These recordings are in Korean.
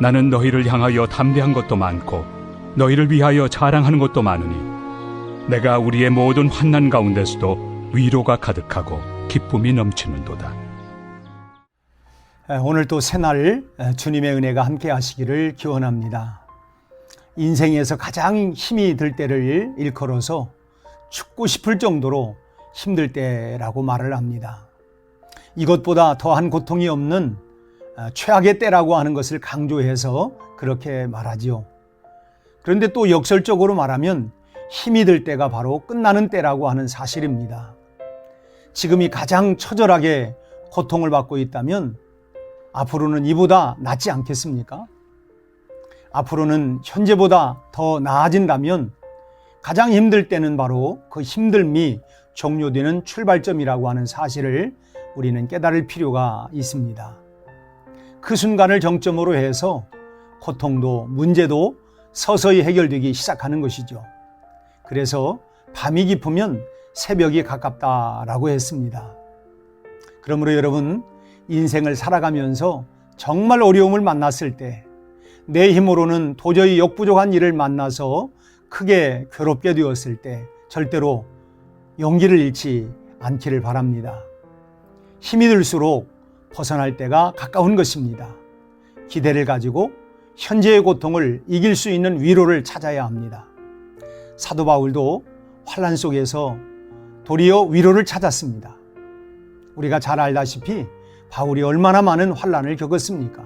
나는 너희를 향하여 담대한 것도 많고 너희를 위하여 자랑하는 것도 많으니 내가 우리의 모든 환난 가운데서도 위로가 가득하고 기쁨이 넘치는도다. 오늘 또 새날 주님의 은혜가 함께 하시기를 기원합니다. 인생에서 가장 힘이 들 때를 일컬어서 죽고 싶을 정도로 힘들 때라고 말을 합니다. 이것보다 더한 고통이 없는 최악의 때라고 하는 것을 강조해서 그렇게 말하지요. 그런데 또 역설적으로 말하면 힘이 들 때가 바로 끝나는 때라고 하는 사실입니다. 지금이 가장 처절하게 고통을 받고 있다면 앞으로는 이보다 낫지 않겠습니까? 앞으로는 현재보다 더 나아진다면 가장 힘들 때는 바로 그 힘듦이 종료되는 출발점이라고 하는 사실을 우리는 깨달을 필요가 있습니다. 그 순간을 정점으로 해서 고통도 문제도 서서히 해결되기 시작하는 것이죠. 그래서 밤이 깊으면 새벽이 가깝다라고 했습니다. 그러므로 여러분, 인생을 살아가면서 정말 어려움을 만났을 때, 내 힘으로는 도저히 역부족한 일을 만나서 크게 괴롭게 되었을 때 절대로 용기를 잃지 않기를 바랍니다. 힘이 들수록 벗어날 때가 가까운 것입니다. 기대를 가지고 현재의 고통을 이길 수 있는 위로를 찾아야 합니다. 사도 바울도 환난 속에서 도리어 위로를 찾았습니다. 우리가 잘 알다시피 바울이 얼마나 많은 환난을 겪었습니까?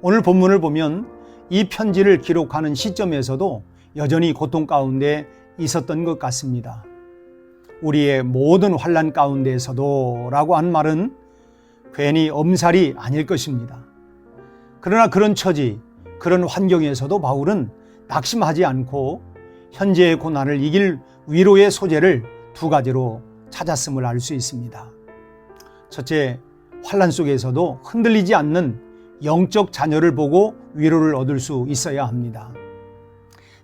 오늘 본문을 보면 이 편지를 기록하는 시점에서도 여전히 고통 가운데 있었던 것 같습니다. 우리의 모든 환난 가운데에서도 라고 한 말은 괜히 엄살이 아닐 것입니다. 그러나 그런 처지, 그런 환경에서도 바울은 낙심하지 않고 현재의 고난을 이길 위로의 소재를 두 가지로 찾았음을 알 수 있습니다. 첫째, 환난 속에서도 흔들리지 않는 영적 자녀를 보고 위로를 얻을 수 있어야 합니다.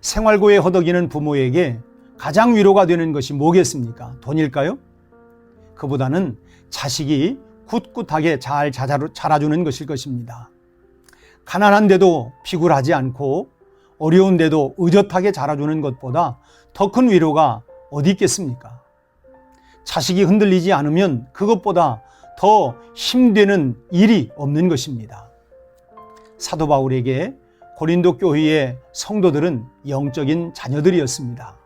생활고에 허덕이는 부모에게 가장 위로가 되는 것이 뭐겠습니까? 돈일까요? 그보다는 자식이 꿋꿋하게 잘 자라주는 것일 것입니다. 가난한데도 비굴하지 않고 어려운데도 의젓하게 자라주는 것보다 더 큰 위로가 어디 있겠습니까? 자식이 흔들리지 않으면 그것보다 더 힘되는 일이 없는 것입니다. 사도 바울에게 고린도 교회의 성도들은 영적인 자녀들이었습니다.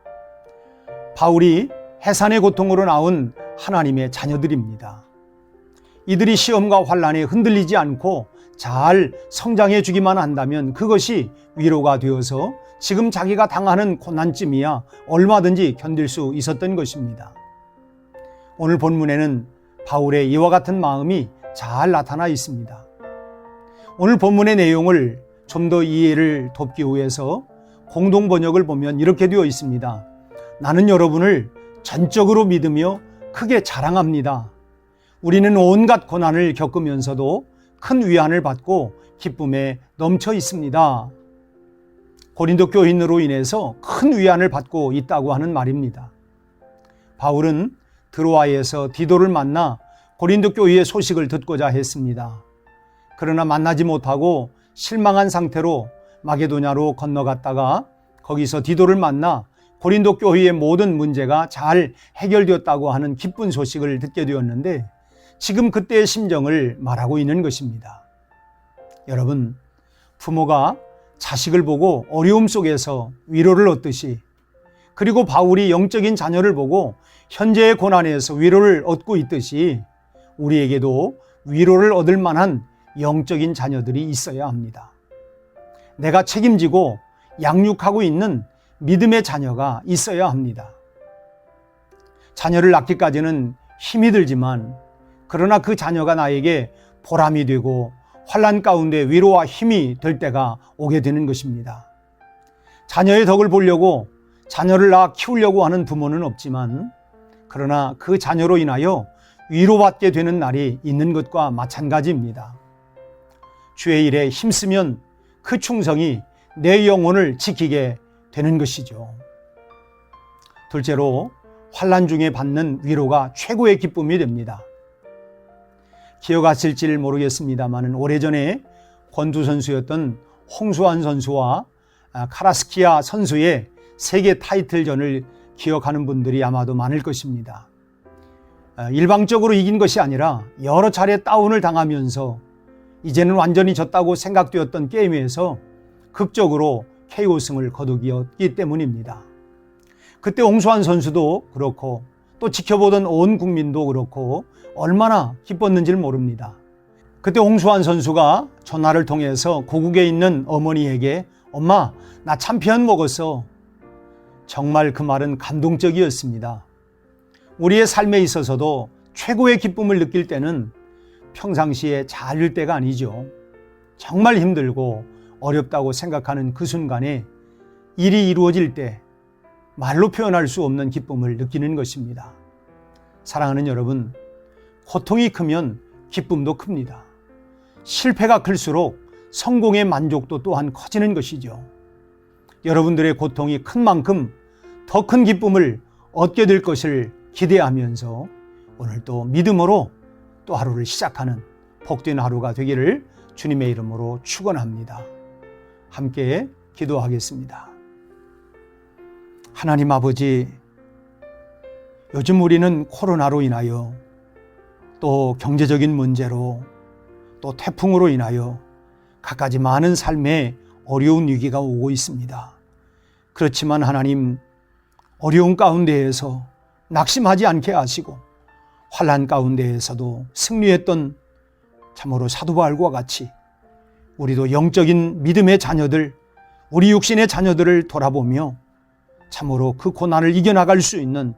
바울이 해산의 고통으로 나온 하나님의 자녀들입니다. 이들이 시험과 환난에 흔들리지 않고 잘 성장해 주기만 한다면 그것이 위로가 되어서 지금 자기가 당하는 고난쯤이야 얼마든지 견딜 수 있었던 것입니다. 오늘 본문에는 바울의 이와 같은 마음이 잘 나타나 있습니다. 오늘 본문의 내용을 좀 더 이해를 돕기 위해서 공동 번역을 보면 이렇게 되어 있습니다. 나는 여러분을 전적으로 믿으며 크게 자랑합니다. 우리는 온갖 고난을 겪으면서도 큰 위안을 받고 기쁨에 넘쳐 있습니다. 고린도 교인으로 인해서 큰 위안을 받고 있다고 하는 말입니다. 바울은 드로아에서 디도를 만나 고린도 교회의 소식을 듣고자 했습니다. 그러나 만나지 못하고 실망한 상태로 마게도냐로 건너갔다가 거기서 디도를 만나 고린도 교회의 모든 문제가 잘 해결되었다고 하는 기쁜 소식을 듣게 되었는데 지금 그때의 심정을 말하고 있는 것입니다. 여러분, 부모가 자식을 보고 어려움 속에서 위로를 얻듯이, 그리고 바울이 영적인 자녀를 보고 현재의 고난에서 위로를 얻고 있듯이 우리에게도 위로를 얻을 만한 영적인 자녀들이 있어야 합니다. 내가 책임지고 양육하고 있는 믿음의 자녀가 있어야 합니다. 자녀를 낳기까지는 힘이 들지만 그러나 그 자녀가 나에게 보람이 되고 환난 가운데 위로와 힘이 될 때가 오게 되는 것입니다. 자녀의 덕을 보려고 자녀를 낳아 키우려고 하는 부모는 없지만 그러나 그 자녀로 인하여 위로받게 되는 날이 있는 것과 마찬가지입니다. 주의 일에 힘쓰면 그 충성이 내 영혼을 지키게 되는 것이죠. 둘째로, 환난 중에 받는 위로가 최고의 기쁨이 됩니다. 기억하실지 모르겠습니다만 오래전에 권투 선수였던 홍수환 선수와 카라스키아 선수의 세계 타이틀전을 기억하는 분들이 아마도 많을 것입니다. 일방적으로 이긴 것이 아니라 여러 차례 다운을 당하면서 이제는 완전히 졌다고 생각되었던 게임에서 극적으로 KO승을 거두었기 때문입니다. 그때 홍수환 선수도 그렇고 또 지켜보던 온 국민도 그렇고 얼마나 기뻤는지를 모릅니다. 그때 홍수환 선수가 전화를 통해서 고국에 있는 어머니에게 엄마, 나 챔피언 먹었어. 정말 그 말은 감동적이었습니다. 우리의 삶에 있어서도 최고의 기쁨을 느낄 때는 평상시에 잘일 때가 아니죠. 정말 힘들고 어렵다고 생각하는 그 순간에 일이 이루어질 때 말로 표현할 수 없는 기쁨을 느끼는 것입니다. 사랑하는 여러분, 고통이 크면 기쁨도 큽니다. 실패가 클수록 성공의 만족도 또한 커지는 것이죠. 여러분들의 고통이 큰 만큼 더 큰 기쁨을 얻게 될 것을 기대하면서 오늘 또 믿음으로 또 하루를 시작하는 복된 하루가 되기를 주님의 이름으로 축원합니다. 함께 기도하겠습니다. 하나님 아버지, 요즘 우리는 코로나로 인하여 또 경제적인 문제로 또 태풍으로 인하여 갖가지 많은 삶에 어려운 위기가 오고 있습니다. 그렇지만 하나님, 어려운 가운데에서 낙심하지 않게 하시고 환난 가운데에서도 승리했던 참으로 사도 바울과 같이 우리도 영적인 믿음의 자녀들, 우리 육신의 자녀들을 돌아보며 참으로 그 고난을 이겨나갈 수 있는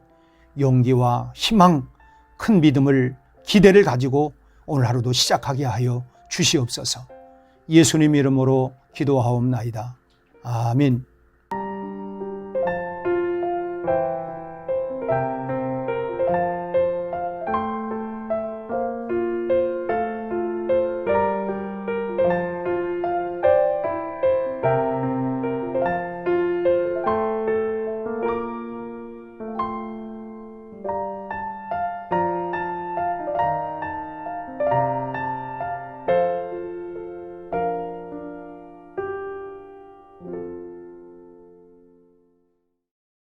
용기와 희망, 큰 믿음을, 기대를 가지고 오늘 하루도 시작하게 하여 주시옵소서. 예수님 이름으로 기도하옵나이다. 아멘.